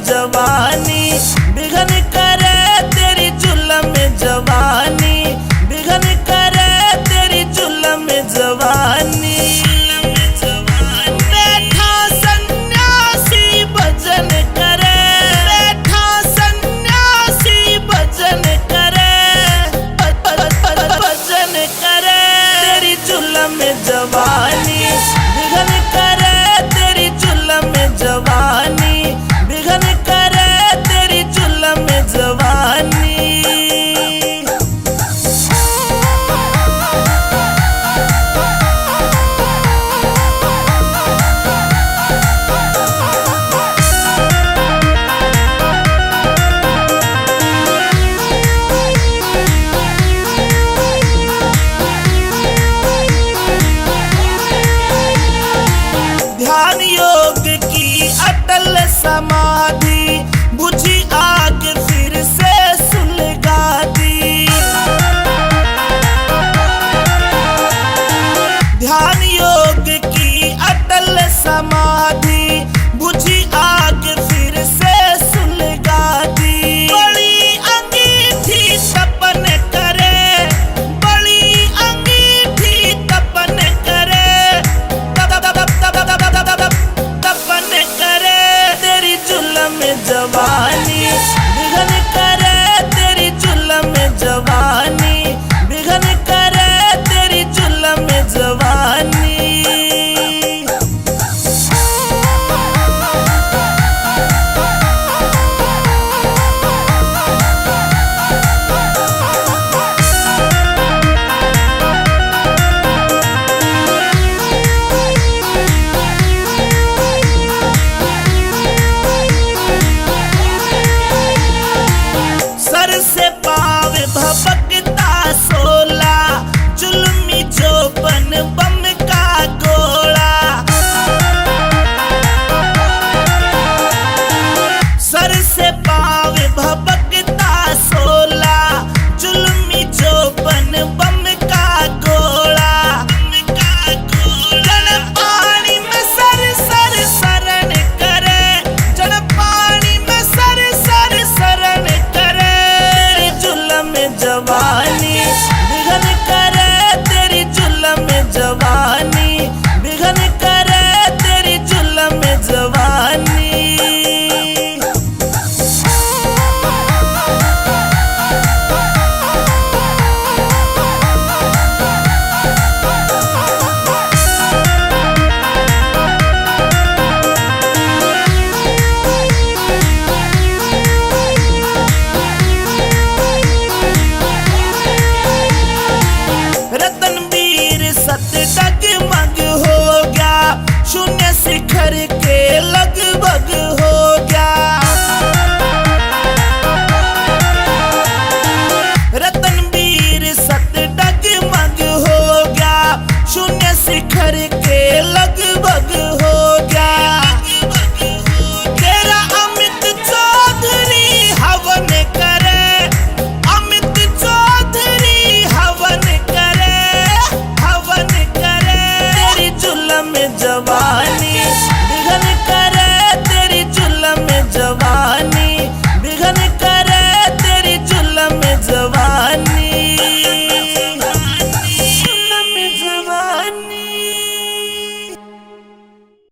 जवानी बिघन करे तेरी जुल्म में जवानी बिघन करे तेरी जुल्म में जवानी। बैठा सन्यासी भजन करे बैठा सन्यासी भजन करे भजन करे तेरी जुल्म में जवानी बिघन करे तेरी जुल्म में जवानी बिघन करे तेरी जुल्म में जवानी। ध्यान योग की अटल समाधि बुझी आग फिर से सुलगा दी। ध्यान योग की अटल समाधि बुझी आग फिर से सुलगा दी। बड़ी अंगीठी तपन करे बड़ी अंगीठी तपन करे तपन करे तेरी जुल्म में जवानी बिघन करे तेरी जुल्म में जवानी बिघन करे तेरी जुल्म में जवानी। सर से पाव भपकता सोला जुल्मी जोबन बम का गोला। सर से पाव भपकता सोला जुल्मी जोबन बम का गोला। जन पानी में सर सर शरण करे जन पानी में सर सर शरण करे जुल्म में जवानी बिघन करे तेरी जुल्म में जवानी बिघन करे तेरी जुल्म में जवानी। रतनवीर सत डगमग हो गया शून्य शिखर